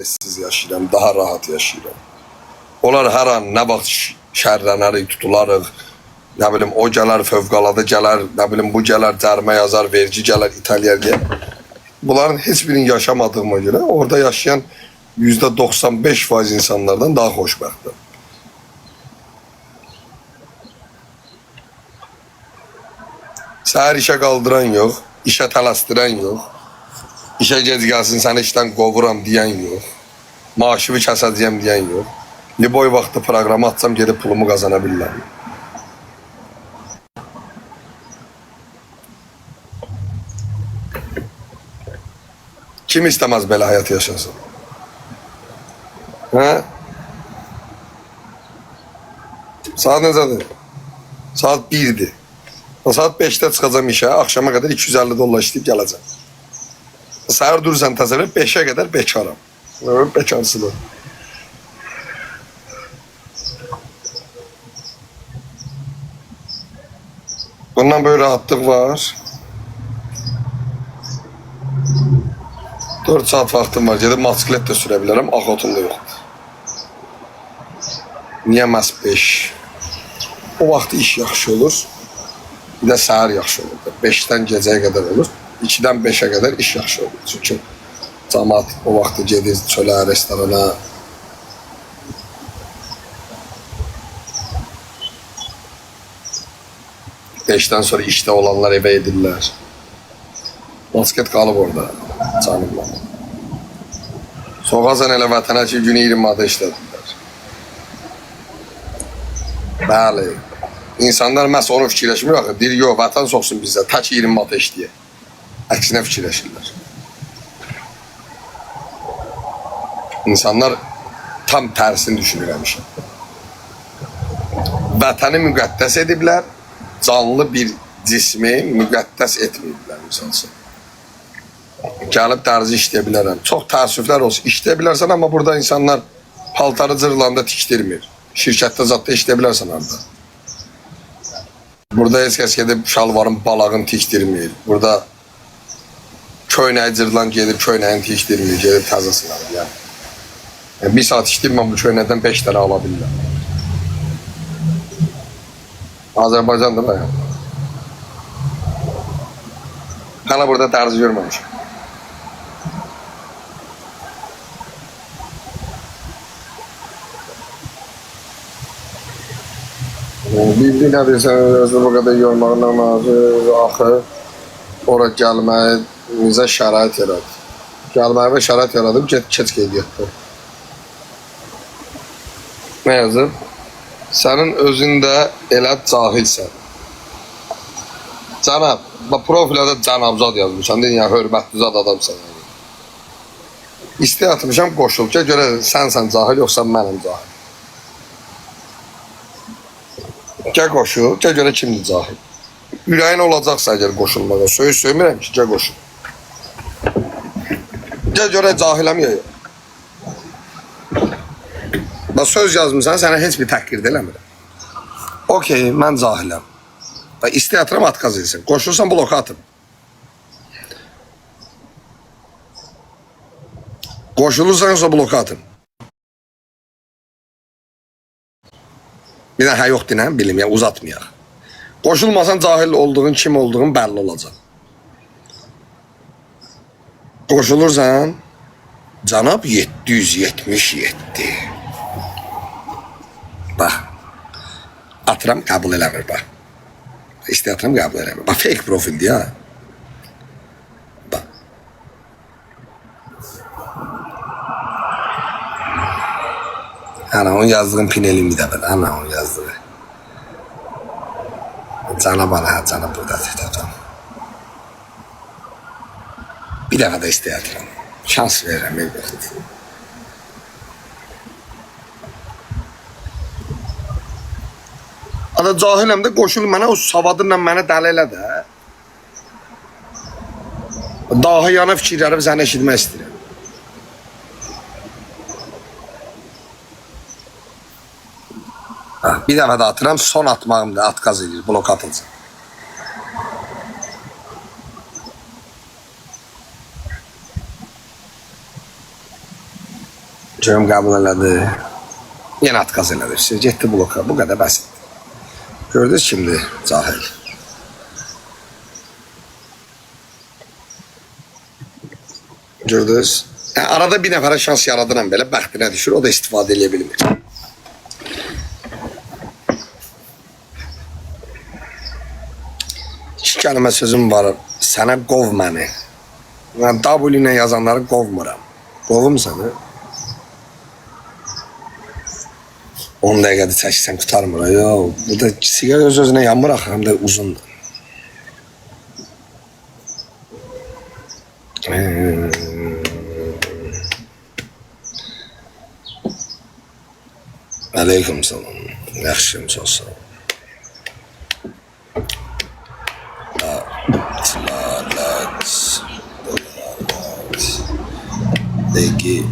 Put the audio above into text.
stressiz yaşayıram, daha rahat yaşayıram. Onlar hər an nə vaxt şərlənərik, tutularıq, nə bilim o gələr fövqəladə gələr, nə bilim bu gələr cərimə yazar, vergi gələr İtaliyaya deyə. Bunların heç birini yaşamadığıma görə orada yaşayan %95% insanlardan daha xoşbəxtdir. Səhər işə qaldıran yox, işə tələsdirən yox, işə gec gəlsin səni işdən qovuram deyən yox, maaşımı kəsəcəyəm deyən yox. Liboy vaxtı proqramı atsam gedib pulumu qazana bilirəm. Kim istəməz belə həyat yaşasın? Hə? Saat necədir? Saat 1'dir. Saat 5'də çıxacam işə, axşama qədər $250 işləyib gələcəm. Səhər durursan təsəvvür, 5'ə qədər bekaram. Bekarsıdır. Bundan böyle rahatlıq var. 4 saat vaxtım var. Gedib motosiklet də sürə bilərəm. Axotunda yoxdur. Niyə məhz 5? O vaxt iş yaxşı olur. Bir də səhər yaxşı olur. 5'dən gecəyə qədər olur. 2'dən 5'ə qədər iş yaxşı olur. Çünki cəmaat o vaxtı gedir çölə, restorana. Beşten sonra işte olanlar eve edirlər. Basket qalıb orada. Canımla. Soğazan elə vətənə ki, günü 20 adı işlədirlər. Bəli. İnsanlar məhz onu fikirləşmir. Deyir, yox, vətən soxsun bizdə. Tək 20 adı işləyək. Əksinə fikirləşirlər. İnsanlar tam tərsini düşünür həmişə. Vətəni müqəddəs ediblər. Canlı bir cismi müqəddəs etməyiblər insansı. Gəlib dərzi işləyə bilərəm. Çox təəssüflər olsun. İşləyə bilərsən, amma burada insanlar paltarı cırılanda tikdirmir. Şirkətdə zatda işləyə bilərsən orada. Burada heç kəs gedib şalvarın balağını tikdirmir. Burada köynəyi cırılan gedib köynəyin tikdirmir. Gedib təzəsini alır. Yəni, bir saat işləyib mən bu köynəkdən 5 dənə ala bilirəm. Azərbaycan'da mı ya? Hala burada dərzi görməmişim. Bildi nə deyirsən, özü bu qədər yormağından axı ora gəlməyimizə şərait yaradı. Gəlməyimə şərait yaradım, keç qeydiyyatda. Nə yazıb? Sənin özündə elə cahilsən. Cənab, profilə də cənabzad yazmışsan, deyin ya, hörmətli zad adamsan. İstəyə atmışam, qoşul ki, görə sənsən cahil, yoxsa mənim cahil. Gəl qoşul, gəl görə kimdir cahil. Ürəyin olacaqsa əgər qoşulmağa, söymirəm ki, gəl qoşul. Gəl görə cahiləm ya yox. Bax, söz yazmışsan, sənə heç bir təhqirdə eləmirəm. Okey, mən cahiləm. Və istəyatram atkaz edilsin. Qoşulsan bloka atım. Qoşulursansa bloka atım. Bir də yox dinəm, bilim ya, uzatmayaq. Qoşulmasan cahil olduğun, kim olduğun bəlli olacaq. Qoşulursan, cənab 777. Bax, atıram, qəbul eləmir, bax. İstəyatram, qəbul eləmir. Bax, fake profildir, ya. Bax. Ana, onun yazdığın pinelim bir də belə, ana, onun yazdığı. Cana bana, cana burada tutacağım. Bir dəfə də istəyatram. Şans verirəm, elbət. Ada cahiləm də qoşul mənə, o savadınla mənə dəli elə də. Daha yana fikirlərimi səni eşitmək istəyirəm. Bir dəfə də atıram, son atmağımda atqaz edir, blok atılsın. Görüm qəbul elədi. Yenə atqaz elədi. Getdi bloka. Bu qədər bəsit. Gördünüz kimdir? Cahil. Gördünüz? Arada bir nəfərə şans yaradıram belə, bəxtinə düşür, o da istifadə edə bilmir. İki kəlmə sözüm var, sənə qov məni. Mən W ilə yazanları qovmuram. Qovum səni. 10 dəqiqədə çəksən qutarmır. Yox, bu da siqar öz-özünə yanmır axı, həm də uzundur. Aleyküm salam. Yaxşıyım, çox sağ ol. Degi.